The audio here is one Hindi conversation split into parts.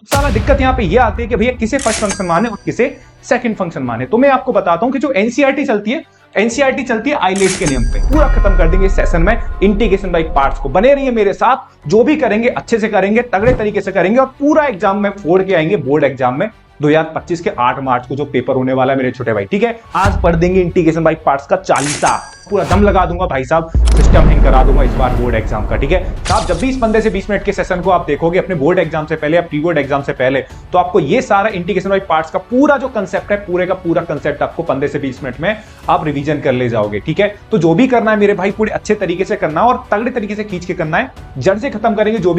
सारा दिक्कत यहां पे ये आती है कि भैया किसे फर्स्ट फंक्शन माने और किसे सेकंड फंक्शन माने। तो मैं आपको बताता हूं कि जो एनसीईआरटी चलती है आइलेट के नियम पे। पूरा खत्म कर देंगे सेशन में इंटीग्रेशन बाय पार्ट्स को। बने रहिए मेरे साथ, जो भी करेंगे अच्छे से करेंगे, तगड़े तरीके से करेंगे और पूरा एग्जाम में फोड़ के आएंगे बोर्ड एग्जाम में 2025 के 8 मार्च को जो पेपर होने वाला है मेरे छोटे भाई। ठीक है, आज पढ़ देंगे इंटीग्रेशन बाय पार्ट्स का 40, पूरा दम लगा दूंगा भाई साहब, सिस्टम हैंग करा दूंगा इस बार बोर्ड एग्जाम का। ठीक है साहब, जब भी इस 15 से 20 मिनट के सेशन को आप देखोगे अपने बोर्ड एग्जाम से पहले या प्री बोर्ड एग्जाम से पहले, तो आपको ये सारा इंटीग्रेशन बाय पार्ट्स का पूरा जो कंसेप्ट है, पूरे का पूरा कंसेप्ट आपको 15 से 20 मिनट में आप रिवीजन कर ले जाओगे। ठीक है, तो जो भी करना है मेरे भाई पूरे अच्छे तरीके से करना है और तगड़े तरीके से खींच के करना है, जड़ से खत्म करेंगे जो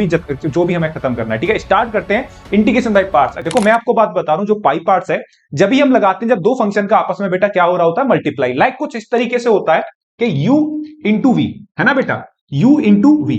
भी हमें खत्म करना है। ठीक है, स्टार्ट करते हैं इंटीग्रेशन बाय पार्ट्स। देखो मैं आपको बात बता रहा हूं, जो पाई पार्ट्स है जब भी हम लगाते हैं, जब दो फंक्शन का आपस में बेटा क्या हो रहा होता है, मल्टीप्लाई। लाइक कुछ इस तरीके से होता है कि u इंटू वी, है ना बेटा, u इंटू वी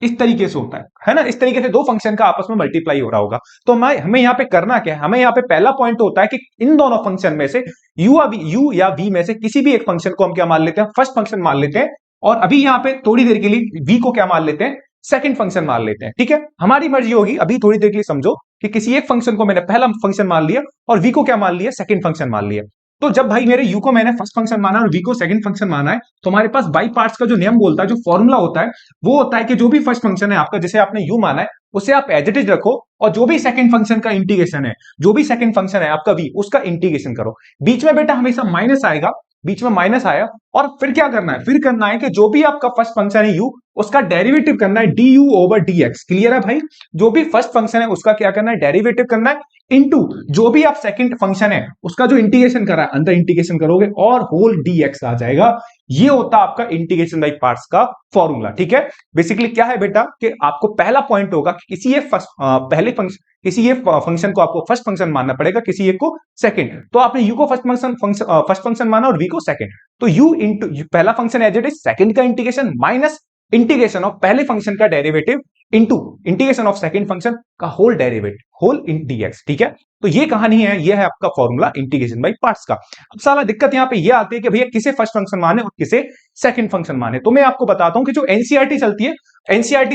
इस तरीके से होता है ना। इस तरीके से दो फंक्शन का आपस में मल्टीप्लाई हो रहा होगा। तो हमें यहां पे करना क्या है, हमें यहां पे पहला पॉइंट होता है कि इन दोनों फंक्शन में से u या v में से किसी भी एक फंक्शन को हम क्या मान लेते हैं, फर्स्ट फंक्शन मान लेते हैं। और अभी यहां पे थोड़ी देर के लिए v को क्या मान लेते हैं, सेकंड फंक्शन मान लेते हैं। ठीक है, हमारी मर्जी होगी। अभी थोड़ी देर के लिए समझो कि किसी एक फंक्शन को मैंने पहला फंक्शन मान लिया और v को क्या मान लिया, सेकंड फंक्शन मान लिया। तो जब भाई मेरे u को मैंने फर्स्ट फंक्शन माना और v को सेकंड फंक्शन माना है, तो हमारे पास बाई पार्ट्स का जो नियम बोलता है, जो फॉर्मूला होता है, वो होता है कि जो भी फर्स्ट फंक्शन है आपका, जैसे आपने u माना है, उसे आप एज इट इज रखो और जो भी सेकंड फंक्शन का इंटीग्रेशन है, जो भी सेकंड फंक्शन है आपका v, उसका इंटीग्रेशन करो। बीच में बेटा हमेशा माइनस आएगा, बीच में माइनस आया और फिर क्या करना है, फिर करना है कि जो भी आपका फर्स्ट फंक्शन है u, उसका डेरिवेटिव करना है du ओवर dx। क्लियर है भाई, जो भी फर्स्ट फंक्शन है उसका क्या करना है, डेरिवेटिव करना है, इनटू जो भी आप सेकंड फंक्शन है उसका जो इंटीग्रेशन करा है, अंदर इंटीग्रेशन करोगे और होल dx आ जाएगा। ये होता है आपका इंटीग्रेशन बाय पार्ट्स का फॉर्मूला। ठीक है, बेसिकली क्या है बेटा कि आपको पहला पॉइंट होगा कि किसी एक फंक्शन को आपको फर्स्ट फंक्शन मानना पड़ेगा, किसी एक को सेकंड। तो आपने u को फर्स्ट फंक्शन माना और v को सेकंड, तो u इंटू पहला function as it is, second का इंटीग्रेशन माइनस इंटीग्रेशन ऑफ पहले फंक्शन का derivative into integration of second function का whole derivative, whole in dx। ठीक है, तो ये कहानी है, ये है आपका फॉर्मूला इंटीग्रेशन बाय पार्ट्स का। अब साला दिक्कत यहां पे ये आती है कि भैया किसे फर्स्ट फंक्शन माने और किसे सेकंड फंक्शन माने। तो मैं आपको बताता हूं कि जो एनसीईआरटी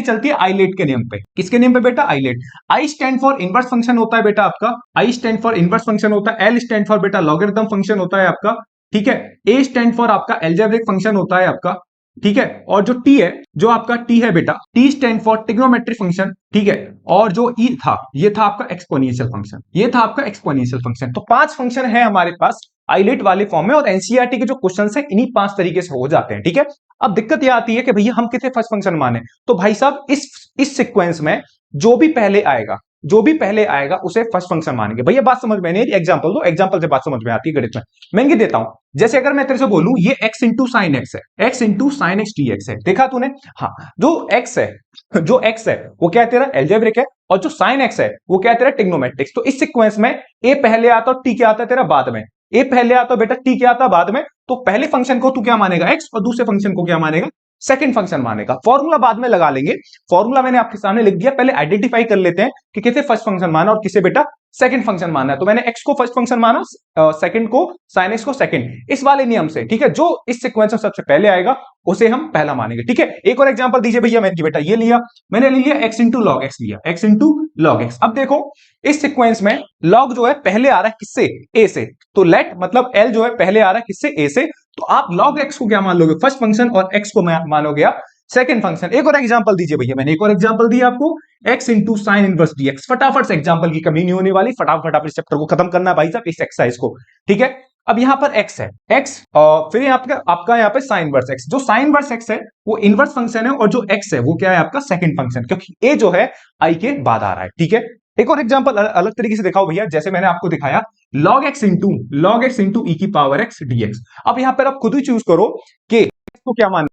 चलती है आइलेट के नियम पे। किसके नियम पे बेटा, ILATE. I stand for inverse function होता है बेटा आपका, I stand for inverse function होता है, एल स्टैंड फॉर बेटा लॉगरिथम फंक्शन होता है आपका। ठीक है, ए स्टैंड फॉर आपका एल्जेब्रिक फंक्शन होता है आपका। ठीक है, और जो टी है, जो आपका टी है बेटा, T stand for trigonometric function. ठीक है, और जो ई था, ये था आपका एक्सपोनेंशियल फंक्शन, ये था आपका एक्सपोनेंशियल फंक्शन। तो 5 फंक्शन है हमारे पास आइलेट वाले फॉर्म में, और एनसीईआरटी के जो क्वेश्चन है इन्हीं 5 तरीके से हो जाते हैं। ठीक है, अब दिक्कत यह आती है कि भैया हम किसे फर्स्ट फंक्शन माने। तो भाई साहब इस सीक्वेंस में जो भी पहले आएगा उसे फर्स्ट फंक्शन मानेंगे। भैया बात समझ में नहीं, एग्जांपल दो, एग्जांपल से बात समझ में आती है गणित में। मैं इनकी देता हूं, जैसे अगर मैं तेरे से बोलूं ये x इंटू साइन एक्स है, x into sine x dx है, देखा तूने। हाँ, जो x है वो क्या है तेरा, एल्जेब्रिक है, और जो साइन x है वो क्या है तेरा, ट्रिग्नोमेट्रिक्स। तो इस सीक्वेंस में a पहले आता और t क्या आता है तेरा बाद में, a पहले आता बेटा, t क्या आता बाद में। तो पहले फंक्शन को तू क्या मानेगा, x, और दूसरे फंक्शन को क्या मानेगा, सेकंड फंक्शन मानेगा। फॉर्मूला बाद में लगा लेंगे, फॉर्मूला मैंने आपके सामने लिख दिया, पहले आइडेंटिफाई कर लेते हैं कि किसे फर्स्ट फंक्शन माना और किसे बेटा सेकंड फंक्शन माना है। तो मैंने x को फर्स्ट फंक्शन माना, सेकंड को साइन x को सेकंड, इस वाले नियम से। ठीक है, जो इस सीक्वेंस में सबसे पहले आएगा उसे हम पहला मानेंगे। ठीक है, एक और एग्जांपल दीजिए भैया। मैंने बेटा ये लिया, मैंने ले लिया x इंटू लॉग एक्स लिया, x इंटू लॉग एक्स। अब देखो इस सीक्वेंस में लॉग जो है पहले आ रहा है किससे, a से, तो लेट मतलब l जो है पहले आ रहा है किससे, a से। तो आप log x को क्या मान लोगे, फर्स्ट फंक्शन, और x को मानोगे आप सेकंड फंक्शन। एक और एग्जांपल दीजिए भैया, मैंने एक और एग्जांपल दिया आपको, x into sine inverse dx। फटाफट से एग्जांपल की कमी नहीं होने वाली, फटाफट इस चैप्टर को खत्म करना है भाई साहब, इस एक्सरसाइज को। ठीक है, अब यहां पर x है, x और फिर आपका यहाँ पे साइन इनवर्स x। जो साइन इनवर्स x है वो इनवर्स फंक्शन है, और जो x है वो क्या है आपका सेकंड फंक्शन, क्योंकि a जो है i के बाद आ रहा है। ठीक है, एक और एग्जांपल अलग तरीके से दिखाओ भैया, जैसे मैंने आपको दिखाया log x इंटू e की पावर x dx। अब यहां पर आप खुद ही चूज करो कि x को क्या मानना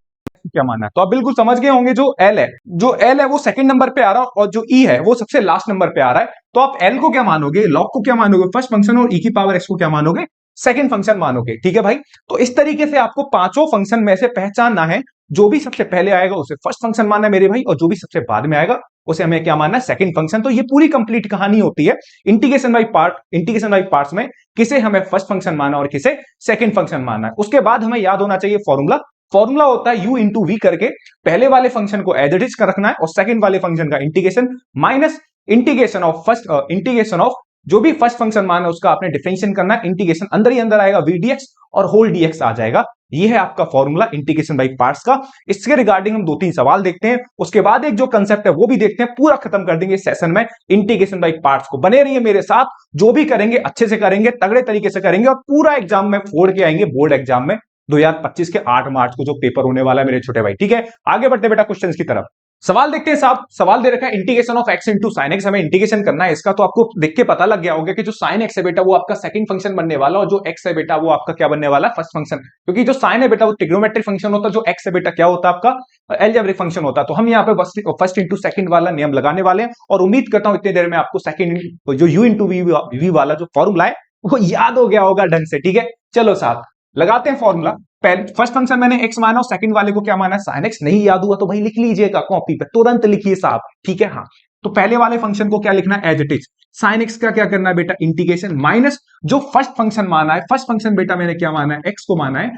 है। तो आप बिल्कुल समझ गए होंगे, जो L है वो सेकंड नंबर पे आ रहा है, और जो E है वो सबसे लास्ट नंबर पे आ रहा है। तो आप L को क्या मानोगे, log को क्या मानोगे, फर्स्ट फंक्शन, और e की पावर x को क्या मानोगे, सेकंड फंक्शन मानोगे। ठीक है भाई, तो इस तरीके से आपको पांचों फंक्शन में से पहचानना है, जो भी सबसे पहले आएगा उसे फर्स्ट फंक्शन मानना है मेरे भाई, और जो भी सबसे बाद में आएगा उसे हमें क्या मानना है, सेकंड फंक्शन। तो ये पूरी कंप्लीट कहानी होती है इंटीग्रेशन बाय पार्ट्स में, किसे हमें फर्स्ट फंक्शन मानना और किसे सेकंड फंक्शन मानना है। उसके बाद हमें याद होना चाहिए फॉर्मूला होता है u इंटू वी करके, पहले वाले फंक्शन को एज इट इज का रखना है और सेकंड वाले फंक्शन का इंटीग्रेशन माइनस इंटीग्रेशन ऑफ जो भी फर्स्ट फंक्शन मान है उसका आपने डिफरेंशिएशन करना है, इंटीग्रेशन अंदर ही अंदर आएगा वीडीएक्स और होल डीएक्स आ जाएगा। ये है आपका फॉर्मूला इंटीग्रेशन बाय पार्ट्स का। इसके रिगार्डिंग हम 2-3 सवाल देखते हैं, उसके बाद एक जो कंसेप्ट है वो भी देखते हैं, पूरा खत्म कर देंगे इस सेशन में इंटीग्रेशन बाय पार्ट्स को। बने रहिए मेरे साथ, जो भी करेंगे अच्छे से करेंगे, तगड़े तरीके से करेंगे और पूरा एग्जाम में फोड़ के आएंगे बोर्ड एग्जाम में 2025 के 8 मार्च को जो पेपर होने वाला है मेरे छोटे भाई। ठीक है, आगे बढ़ते बेटा क्वेश्चन की तरफ। सवाल देखते हैं साहब। सवाल दे रखा है integration of x into sine x, हमें इंटीग्रेशन करना है इसका। तो आपको देख के पता लग गया होगा कि जो साइन एक्स है बेटा वो आपका सेकंड फंक्शन बनने वाला, और जो एक्स है बेटा वो आपका क्या बनने वाला, फर्स्ट फंक्शन। क्योंकि जो साइन है बेटा वो ट्रिग्नोमेट्रिक फंक्शन होता है, जो एक्स है बेटा क्या होता है आपका अलजेब्रिक फंक्शन होता है। तो हम यहाँ पे फर्स्ट इंटू सेकंड वाला नियम लगाने वाले हैं, और उम्मीद करता हूं इतनी देर में आपको सेकंड जो यू इंटू वी वाला जो फॉर्मूला है वो याद हो गया होगा ढंग से। ठीक है, चलो साहब लगाते हैं फॉर्मूला। फर्स्ट फंक्शन मैंने एक्स माना और सेकंड वाले को क्या माना, साइन एक्स। नहीं याद हुआ तो भाई लिख लीजिएगा कॉपी पे, तुरंत लिखिए साहब। ठीक है, हाँ तो पहले वाले फंक्शन को क्या लिखना है, as it is. Sine x का क्या करना है बेटा, इंटीग्रेशन माइनस जो फर्स्ट फंक्शन माना है, फर्स्ट फंक्शन बेटा मैंने क्या माना है, एक्स को माना है।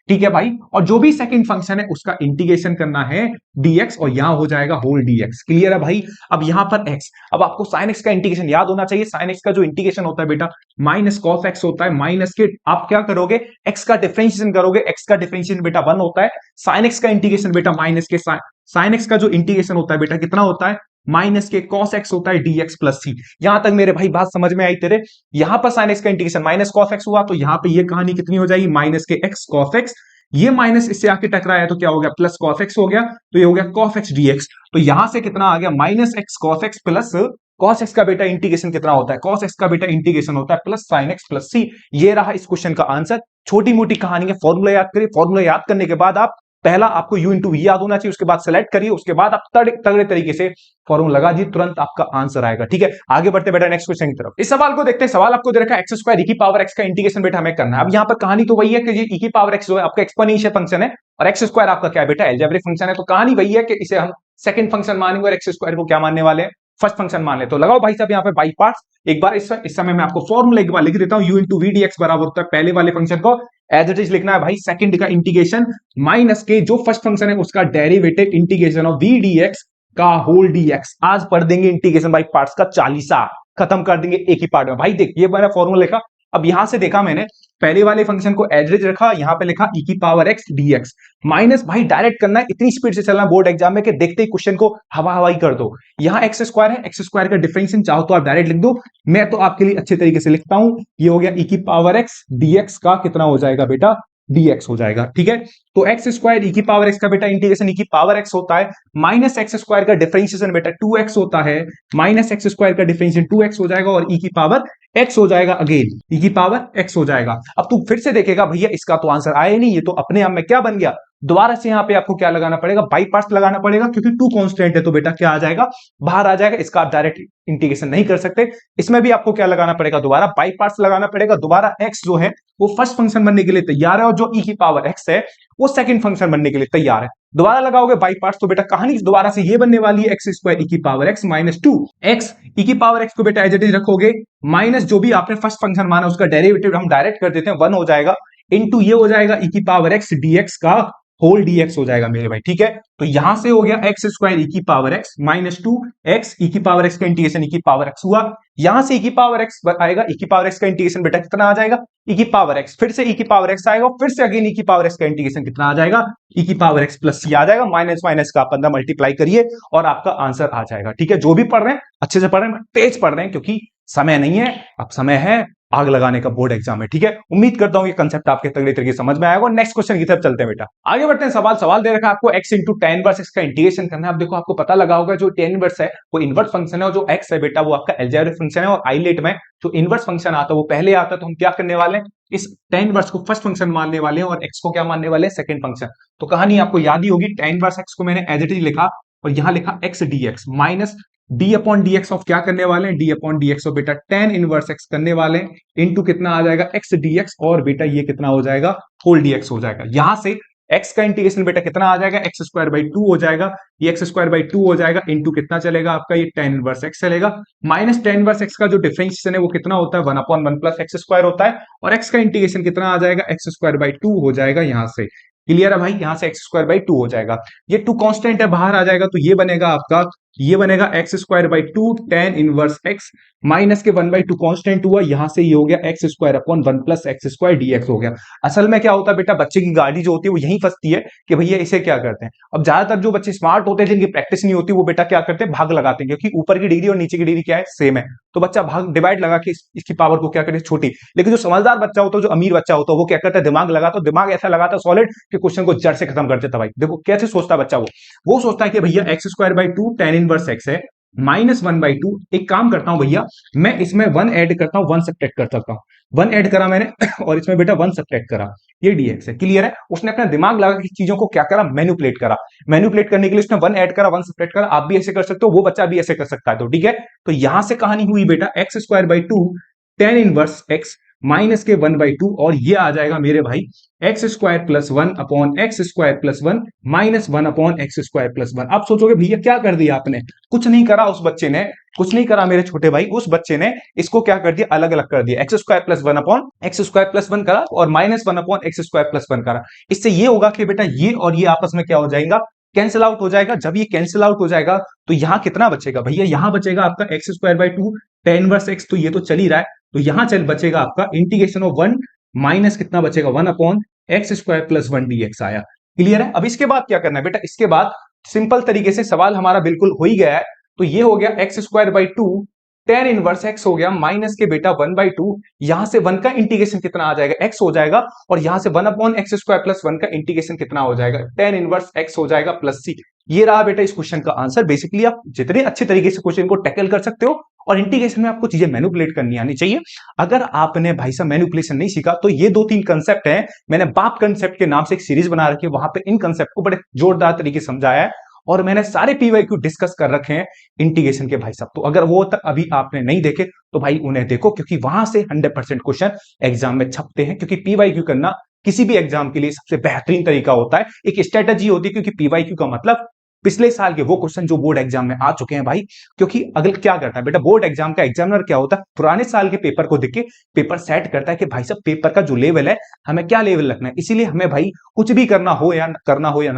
ठीक है भाई, और जो भी सेकंड फंक्शन है उसका इंटीग्रेशन करना है dx, और यहां हो जाएगा होल dx। क्लियर है भाई। अब यहां पर x, अब आपको sin x का इंटीग्रेशन याद होना चाहिए। sin x का जो इंटीग्रेशन होता है बेटा माइनस cos x होता है, माइनस के आप क्या करोगे, x का डिफरेंशिएशन करोगे, x का डिफरेंशिएशन बेटा 1 होता है। sin x का इंटीग्रेशन बेटा माइनस के sin x का जो इंटीग्रेशन होता है बेटा कितना होता है, माइनस के cos x होता है dx प्लस c। यहां तक मेरे भाई बात समझ में आई तेरे। यहां पर sin x का इंटीग्रेशन माइनस cos x हुआ, तो यहां पे ये कहानी कितनी हो जाएगी, माइनस के x cos x, ये माइनस इससे आके टकराया तो क्या हो गया, प्लस cos x हो गया, तो ये हो गया cos x dx। तो यहां से कितना आ गया, minus x cos x plus cos x का बेटा इंटीग्रेशन कितना होता है, cos x का बेटा इंटीग्रेशन होता है plus sin x plus c। ये रहा इस क्वेश्चन का आंसर। छोटी मोटी कहानी है, फॉर्मूला याद करिए। फॉर्मूला याद करने के बाद आप पहला आपको u इंटू वी याद होना चाहिए, उसके बाद सेलेक्ट करिए, उसके बाद आप तगड़े तरीके से फॉर्मूला लगा दिए, तुरंत आपका आंसर आएगा। ठीक है, आगे बढ़ते बेटा नेक्स्ट क्वेश्चन की तरफ। इस सवाल को देखते हैं। सवाल आपको दे रखा है एक्स स्क्वायर ई की पावर एक्स का इंटीग्रेशन बेटा हमें करना है। अब यहाँ पर कहानी तो वही है कि ये ई की पावर एक्स जो है आपका एक्सपोनेंशियल फंक्शन है, और एक्स स्क्वायर आपका क्या है बेटा, अलजेब्रिक फंक्शन है। तो कहानी वही है कि इसे हम सेकंड फंक्शन मानेंगे और एक्स स्क्वायर को क्या मानने वाले हैं, फर्स्ट फंक्शन मान ले। तो लगाओ भाई साहब यहाँ पे बाई पार्ट्स। एक बार इस समय मैं आपको फॉर्मूला एक बार लिख देता हूं, u into v d x बराबर होता है पहले वाले फंक्शन को एज इट इज लिखना है भाई, सेकंड का इंटीग्रेशन माइनस के जो फर्स्ट फंक्शन है उसका derivative integration of v d x का होल डी एक्स। आज पढ़ देंगे इंटीग्रेशन बाई पार्ट्स का 40, खत्म कर देंगे एक ही पार्ट में। भाई देख ये मैंने फॉर्मूला लिखा, अब यहां से देखा मैंने पहले वाले फंक्शन को एवरेज रखा, यहां पे लिखा ई की पावर एक्स डीएक्स माइनस, भाई डायरेक्ट करना है, इतनी स्पीड से चलना बोर्ड एग्जाम में कि देखते ही क्वेश्चन को हवा हवाई कर दो। यहां एक्स स्क्वायर है, एक्स स्क्वायर का डिफरेंशिएशन चाहो तो आप डायरेक्ट लिख दो, मैं तो आपके लिए अच्छे तरीके से लिखता हूं। ये हो गया ई की पावर एक्स डीएक्स का कितना हो जाएगा बेटा, dx हो जाएगा। ठीक है, तो एक्स स्क्वायर ई की पावर एक्स का बेटा इंटीग्रेशन ई की पावर एक्स होता है, माइनस एक्स स्क्वायर का डिफरेंशिएशन बेटा 2x होता है, माइनस एक्स स्क्वायर का डिफरेंशिएशन 2x हो जाएगा, और ई की पावर x हो जाएगा, अगेन ई की पावर x हो जाएगा। अब तू फिर से देखेगा भैया इसका तो आंसर आया ही नहीं, ये तो अपने आप में क्या बन गया। दोबारा से यहाँ पे आपको क्या लगाना पड़ेगा, बाई पार्ट्स लगाना पड़ेगा, क्योंकि टू कांस्टेंट है तो बेटा क्या आ जाएगा, बाहर आ जाएगा। इसका आप डायरेक्ट इंटीग्रेशन नहीं कर सकते, इसमें भी आपको क्या लगाना पड़ेगा, दोबारा बाई पार्ट्स लगाना पड़ेगा। दोबारा x जो है वो फर्स्ट फंक्शन बनने के लिए तैयार है, और जो e की पावर x है वो सेकंड फंक्शन बनने के लिए तैयार है। दोबारा लगाओगे बाई पार्ट्स तो बेटा कहानी दोबारा से ये बनने वाली है, एक्स स्क्वायर ई की पावर एक्स माइनस 2x ई की पावर एक्स को बेटा एज इट इज रखोगे, माइनस जो भी आपने फर्स्ट फंक्शन माना उसका डेरिवेटिव हम डायरेक्ट कर देते हैं, 1 हो जाएगा, इनटू ये हो जाएगा ई की पावर एक्स डीएक्स का होल dx हो जाएगा मेरे भाई। ठीक है, तो यहां से हो गया एक्स स्क्वायर ई की पावर एक्स माइनस 2x ई की पावर एक्स का इंटीग्रेशन ई की पावर एक्स हुआ, यहां से ई की पावर एक्स आएगा, ई की पावर एक्स का इंटीग्रेशन बेटा कितना आ जाएगा, ई की पावर एक्स, फिर से ई की पावर एक्स आएगा, फिर से अगेन ई की पावर एक्स का इंटीग्रेशन कितना आ जाएगा, ई की पावर एक्स प्लस सी आ जाएगा, माइनस माइनस का 15 मल्टीप्लाई करिए और आपका आंसर आ जाएगा। ठीक है, जो भी पढ़ रहे हैं अच्छे से पढ़ रहे हैं, तेज पढ़ रहे हैं, क्योंकि समय नहीं है, अब समय है आग लगाने का बोर्ड एग्जाम है। ठीक है, उम्मीद करता हूं ये कंसेप्ट आपके तगड़े तरीके समझ में आएगा। नेक्स्ट क्वेश्चन की तरफ चलते हैं बेटा, आगे बढ़ते हैं। सवाल दे रखा है आपको x into tan inverse x का इंटीग्रेशन करना है। अब देखो आपको पता लगा होगा जो tan इनवर्स है वो इनवर्स फंक्शन है, और जो x है बेटा वो आपका अलजेब्रिक फंक्शन है, और आइलेट में जो इनवर्स फंक्शन आता है वो पहले आता है। तो हम क्या करने वाले हैं, इस tan इनवर्स को फर्स्ट फंक्शन मानने वाले हैं और x को क्या मानने वाले हैं, सेकंड फंक्शन। तो कहानी आपको याद ही होगी, tan इनवर्स x को मैंने एज इट इज लिखा और यहां लिखा x dx minus D upon D x of क्या करने वाले हैं, D upon D x of बेटा tan इनवर्स x करने वाले हैं, इनटू कितना आ जाएगा x dx, और बेटा ये कितना हो जाएगा, होल dx हो जाएगा। यहां से x का इंटीग्रेशन बेटा कितना आ जाएगा, एक्स स्क्वायर बाई 2 हो जाएगा, ये एक्स स्क्वायर बाई 2 हो जाएगा, इनटू कितना चलेगा आपका, ये tan इनवर्स x चलेगा, माइनस tan इनवर्स x का जो डिफरेंशिएशन है वो कितना होता है, 1 अपॉन 1 प्लस एक्स स्क्वायर होता है, और x का इंटीग्रेशन कितना आ जाएगा, एक्स स्क्वायर बाई 2 हो जाएगा। यहां से क्लियर है भाई, यहां से एक्स स्क्वायर बाई 2 हो जाएगा, ये 2 कांस्टेंट है बाहर आ जाएगा, तो ये बनेगा आपका ये बनेगा x square by 2 tan inverse x minus के 1/2 कांस्टेंट हुआ, यहां से ये हो गया x square upon 1 plus x square dx हो गया। असल में क्या होता है बेटा, बच्चे की गाड़ी जो होती है वो यही फंसती है कि भैया इसे क्या करते हैं। अब ज्यादातर जो बच्चे स्मार्ट होते हैं जिनकी प्रैक्टिस नहीं होती वो बेटा क्या करते हैं, भाग लगाते हैं, क्योंकि ऊपर की डिग्री और नीचे की डिग्री क्या है, सेम है। तो बच्चा भाग डिवाइड लगा के इसकी पावर को क्या करे, छोटी। लेकिन जो समझदार बच्चा होता है, जो अमीर बच्चा होता है, वो क्या करता है, दिमाग लगाता है, दिमाग ऐसा लगाता है सॉलिड कि क्वेश्चन को जड़ से खत्म कर देता है। भाई देखो कैसे सोचता है बच्चा, वो सोचता है कि भैया x square by 2 tan inverse x है माइनस 1/2। एक काम करता हूं भैया, मैं इसमें 1 ऐड करता हूं, 1 सब्ट्रैक्ट कर सकता हूं। 1 ऐड करा मैंने और इसमें बेटा 1 सब्ट्रैक्ट करा, ये dx है। क्लियर है? उसने अपना दिमाग लगा के चीजों को क्या करा, मैनिपुलेट करा। मैनिपुलेट करने के लिए उसने 1 ऐड करा, 1 सब्ट्रैक्ट करा। आप भी ऐसे कर सकते हो, वो बच्चा भी ऐसे कर सकता है। तो ठीक है, तो यहां से कहानी हुई बेटा x square by 2 tan inverse x minus के 1/2, और ये आ जाएगा मेरे भाई x square plus 1 upon x square plus 1 minus 1 upon x square plus 1। आप सोचोगे भैया क्या कर दिया आपने, कुछ नहीं करा उस बच्चे ने, कुछ नहीं करा मेरे छोटे भाई। उस बच्चे ने इसको क्या कर दिया, अलग अलग कर दिया। X square plus 1 upon x square plus 1 करा और minus 1 upon x square plus 1 करा। इससे ये होगा कि बेटा ये और ये आपस में क्या हो जाएगा, कैंसिल आउट हो जाएगा। जब ये कैंसिल आउट हो जाएगा तो यहां कितना बचेगा भैया, यहां बचेगा आपका x square by 2 tan inverse x, तो ये तो चल ही रहा है। तो यहां चल बचेगा आपका इंटीग्रेशन ऑफ 1 माइनस कितना बचेगा, 1 upon x square plus 1 dx आया। क्लियर है? अब इसके बाद क्या करना है बेटा, इसके बाद सिंपल तरीके से सवाल हमारा बिल्कुल हो ही गया है। तो ये हो गया x square by 2 tan inverse x हो गया माइनस के बेटा 1/2, यहां से 1 का इंटीग्रेशन कितना आ जाएगा, x हो जाएगा, और यहां से 1 अपॉन एक्स स्क्वायर प्लस 1 का इंटीग्रेशन कितना हो जाएगा, tan इनवर्स x हो जाएगा प्लस c। ये रहा बेटा इस क्वेश्चन का आंसर। बेसिकली आप जितने अच्छे तरीके से क्वेश्चन को टैकल कर सकते हो, और इंटीग्रेशन में आपको चीजें मैनिपुलेट करनी आनी चाहिए। अगर आपने भाई साहब मैनिपुलेशन नहीं सीखा तो ये 2-3 कंसेप्ट हैं, मैंने बाप कंसेप्ट के नाम से एक सीरीज बना रखी है, वहां पे इन कंसेप्ट को बड़े जोरदार तरीके से समझाया है, और मैंने सारे पीवाईक्यू डिस्कस कर रखे हैं इंटीग्रेशन के भाई साहब। तो अगर वो तक अभी आपने नहीं देखे तो भाई उन्हें देखो, क्योंकि वहां से 100% क्वेश्चन एग्जाम में छपते हैं। क्योंकि पीवाईक्यू करना किसी भी एग्जाम के लिए सबसे बेहतरीन तरीका होता है, एक स्ट्रेटजी होती है। क्योंकि पीवाईक्यू का मतलब पिछले साल के वो क्वेश्चन जो बोर्ड एग्जाम में आ चुके हैं भाई। क्योंकि अगर क्या करता है बेटा, बोर्ड एग्जाम का एग्जामिनर क्या होता है, पुराने साल के पेपर को देख के पेपर सेट करता है कि भाई साहब पेपर का जो लेवल है हमें क्या लेवल रखना है। इसीलिए हमें भाई कुछ भी करना हो या ना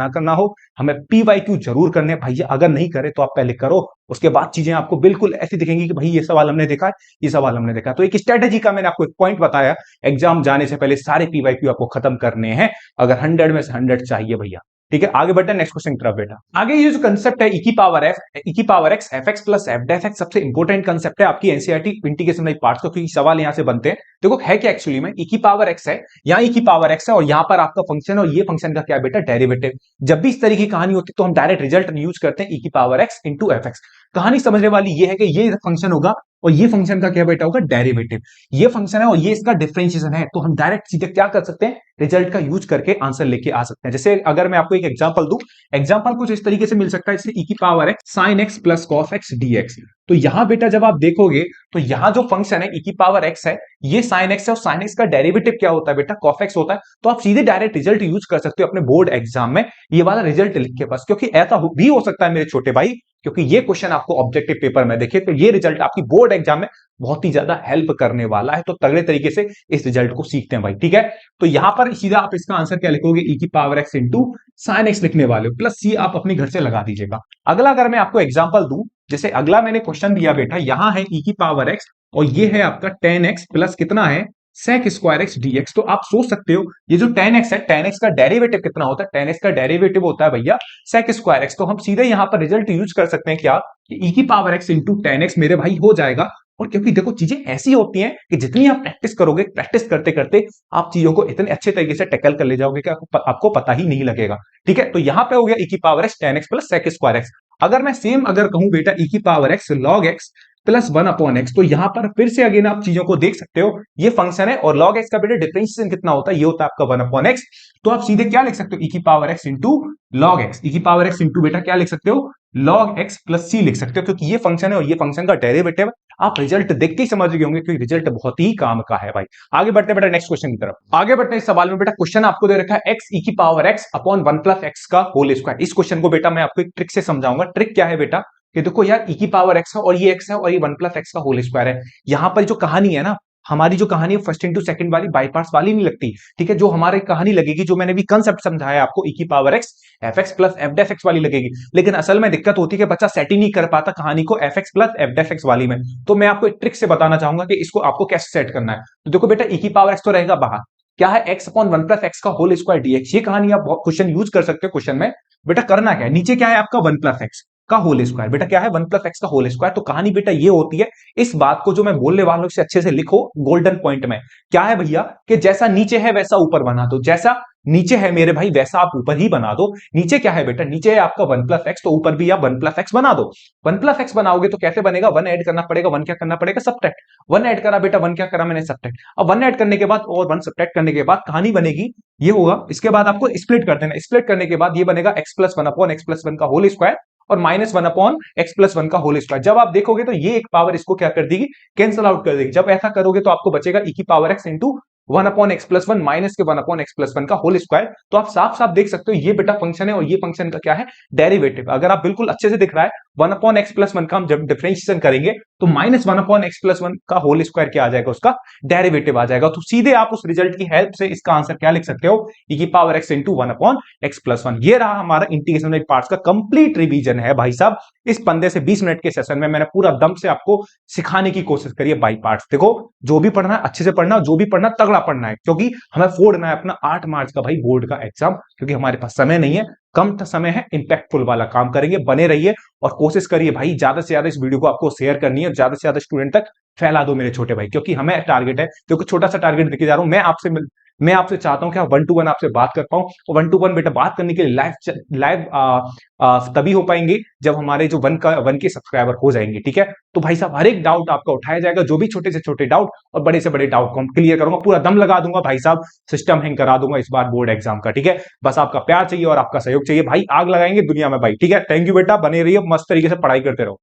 करना हो, हमें पीवाईक्यू जरूर करने हैं भैया। अगर नहीं करे तो आप पहले करो, उसके बाद चीजें आपको बिल्कुल ऐसी दिखेंगी कि भाई ये सवाल हमने देखा है, ये सवाल हमने देखा। तो एक स्ट्रेटेजी का मैंने आपको एक पॉइंट बताया, एग्जाम जाने से पहले सारे पीवाईक्यू आपको खत्म करने हैं, अगर 100 में से 100 चाहिए भैया। ठीक है, आगे बढ़ते हैं नेक्स्ट क्वेश्चन की तरफ बेटा। आगे ये जो कंसेप्ट है ई की power x f x plus f डेफ एक्स, सबसे इंपॉर्टेंट कंसेप्ट है आपकी एनसीईआरटी इंटीग्रेशन पार्ट्स का, क्योंकि सवाल यहां से बनते हैं। देखो है क्या एक्चुअली में, ई की पावर एक्स है, यहाँ ई की पावर एक्स है, और यहां पर आपका फंक्शन, और ये फंक्शन का क्या बेटा, डेरिवेटिव। जब भी इस तरह की कहानी होती है तो हम डायरेक्ट रिजल्ट यूज करते हैं ई की power x into F x. कहानी समझने वाली ये है कि ये फंक्शन होगा और ये फंक्शन का क्या बेटा होगा, डेरिवेटिव। ये फंक्शन है और ये इसका डिफरेंशिएशन है, तो हम डायरेक्ट सीधे क्या कर सकते हैं, रिजल्ट का यूज करके आंसर लेके आ सकते हैं। जैसे अगर मैं आपको एक एग्जांपल दूं, एग्जांपल कुछ इस तरीके से मिल सकता है, जैसे ई की power x sine x plus cos x dx. तो यहां बेटा जब आप देखोगे तो यहां जो फंक्शन है ई की पावर एक्स है, ये साइन एक्स है, और साइन एक्स का डेरिवेटिव क्या होता है बेटा, कॉस एक्स होता है। तो आप सीधे डायरेक्ट रिजल्ट यूज कर सकते हो अपने बोर्ड एग्जाम में, ये वाला रिजल्ट लिख के बस। क्योंकि ऐसा भी हो सकता है मेरे छोटे भाई, क्योंकि ये क्वेश्चन आपको ऑब्जेक्टिव पेपर में देखे तो ये रिजल्ट आपकी बोर्ड एग्जाम में बहुत ही ज्यादा हेल्प करने वाला है। तो तगड़े तरीके से इस रिजल्ट को सीखते हैं भाई। ठीक है, तो यहां पर सीधा आप इसका आंसर क्या लिखोगे, ई की power x into sine x लिखने वाले हो, प्लस सी आप अपने घर से लगा दीजिएगा। अगला अगर मैं आपको एग्जांपल दूं, जैसे अगला मैंने क्वेश्चन दिया बेटा, यहां है ई की पावर एक्स और ये है आपका tan x प्लस कितना है, sec स्क्वायर एक्स dx। तो आप सोच सकते हो ये जो tan x है, tan x का डेरिवेटिव कितना होता है, tan x का डेरिवेटिव होता है भैया sec स्क्वायर एक्स। तो हम सीधे यहां पर रिजल्ट यूज कर सकते हैं क्या, कि e की power x into tan x मेरे भाई हो जाएगा। और क्योंकि देखो चीजें ऐसी होती हैं कि जितनी आप प्रैक्टिस करोगे, प्रैक्टिस करते करते आप चीजों को इतने अच्छे तरीके से टैकल कर ले जाओगे कि आपको पता ही नहीं लगेगा। ठीक है, तो यहां पे हो गया e की power x tan x plus sec square x. अगर मैं सेम अगर कहूं बेटा e की power x log x plus 1 upon x, तो यहां पर फिर से अगेन आप चीजों को देख सकते हो, ये फंक्शन है और log x का बेटा डिफरेंशिएशन कितना होता है, ये होता है आपका 1 अपॉन एक्स। तो आप सीधे क्या लिख सकते हो, e की power x into log x, e की पावर x इंटू बेटा क्या लिख सकते हो, log x प्लस c लिख सकते हो, क्योंकि ये फंक्शन है और ये फंक्शन का डेरिवेटिव। आप रिजल्ट देख के ही समझ गए होंगे कि रिजल्ट बहुत ही काम का है भाई। आगे बढ़ते बेटा नेक्स्ट क्वेश्चन की तरफ। आगे बढ़ते हैं इस सवाल में बेटा, क्वेश्चन आपको दे रखा है x e की power x upon 1 plus x का होल स्क्वायर। इस क्वेश्चन को बेटा मैं आपको एक ट्रिक से समझाऊंगा। ट्रिक क्या है बेटा, कि देखो यार e की पावर x है और ये x है और ये 1 प्लस x का होल स्क्वायर है। यहां पर जो कहानी है ना, हमारी जो कहानी है फर्स्ट इंटू सेकंड वाली बाई पार्ट्स वाली नहीं लगती, ठीक है। जो हमारी कहानी लगेगी, जो मैंने भी कंसेप्ट समझाया आपको, e की power x f x plus f डेफ एक्स वाली लगेगी। लेकिन असल में दिक्कत होती है कि बच्चा सेट ही नहीं कर पाता कहानी को एफ एक्स प्लस एफ डेफ एक्स वाली में। तो मैं आपको एक ट्रिक से बताना चाहूंगा कि इसको आपको कैसे सेट करना है। तो देखो बेटा, e की पावर x तो रहेगा बाहर, क्या है x upon one plus x का होल स्क्वायर dx। ये कहानी आप क्वेश्चन यूज कर सकते हो। क्वेश्चन में बेटा करना क्या है, नीचे क्या है आपका वन प्लस एक्स का होल स्क्वायर। बेटा क्या है, वन प्लस एक्स का होल स्क्वायर। तो कहानी बेटा ये होती है, इस बात को जो मैं बोलने वाला हूं इसे अच्छे से लिखो गोल्डन पॉइंट में। क्या है भैया कि जैसा नीचे है वैसा ऊपर बना दो, जैसा नीचे है मेरे भाई वैसा आप ऊपर ही बना दो। नीचे क्या है बेटा, नीचे है आपका वन प्लस एक्स, तो ऊपर भी आप वन प्लस एक्स बना दो। वन प्लस एक्स बनाओगे तो कैसे बनेगा, वन ऐड करना पड़ेगा। वन क्या करना पड़ेगा, सब्ट्रैक्ट। वन ऐड करा बेटा, वन क्या करा मैंने, सब्ट्रैक्ट। अब वन ऐड करने के बाद और वन सब्ट्रैक्ट करने के बाद कहानी बनेगी ये होगा। इसके बाद आपको स्प्लिट कर देना, स्प्लिट करने के बाद ये बनेगा x plus one upon X plus one का होल स्क्वायर और minus one upon X plus one का होल स्क्वायर। जब आप देखोगे तो ये एक पावर इसको क्या कर देगी, कैंसल आउट कर देगी। जब ऐसा करोगे तो आपको बचेगा e की power x into one upon X plus one minus के one upon X plus one का होल स्क्वायर। तो आप साफ साफ देख सकते हो ये बेटा फंक्शन है और ये फंक्शन का क्या है, डेरिवेटिव। अगर आप बिल्कुल अच्छे से दिख रहा है, one upon X plus one का हम जब डिफरेंशिएशन करेंगे तो minus one upon X plus one का होल स्क्वायर क्या आ जाएगा, उसका डेरिवेटिव आ जाएगा। तो सीधे आप उस रिजल्ट की हेल्प से इसका आंसर क्या लिख सकते हो, e की power x into one upon X plus one. ये रहा हमारा इंटीग्रेशन पार्ट्स का कंप्लीट रिवीजन है भाई साहब। इस 15 से 20 मिनट के सेशन में मैंने पूरा दम से आपको सिखाने की कोशिश करी है बाई पार्ट्स। देखो जो भी पढ़ना है अच्छे से पढ़ना, जो भी पढ़ना तगड़ा पढ़ना है, क्योंकि हमें फोड़ना है अपना 8 मार्च का भाई बोर्ड का एग्जाम। क्योंकि हमारे पास समय नहीं है, कम समय है, इंपैक्टफुल वाला काम करेंगे। बने रहिए और कोशिश करिए भाई ज्यादा से ज्यादा इस वीडियो को आपको शेयर करनी है, ज्यादा से ज्यादा स्टूडेंट तक फैला दो मेरे छोटे भाई। क्योंकि हमें टारगेट है, क्योंकि छोटा सा टारगेट लेके जा रहा हूं मैं आपसे चाहता हूं कि वन टू वन आपसे बात कर पाऊं। और वन टू वन बेटा बात करने के लिए लाइव तभी हो पाएंगे जब हमारे जो वन के सब्सक्राइबर हो जाएंगे, ठीक है। तो भाई साहब हर एक डाउट आपका उठाया जाएगा, जो भी छोटे से छोटे डाउट और बड़े से बड़े डाउट को हम क्लियर करूंगा, पूरा दम लगा दूंगा भाई साहब, सिस्टम हैंग करा दूंगा इस बार बोर्ड एग्जाम का, ठीक है। बस आपका प्यार चाहिए और आपका सहयोग चाहिए भाई, आग लगाएंगे दुनिया में भाई, ठीक है। थैंक यू बेटा, बने रहिए, मस्त तरीके से पढ़ाई करते रहो।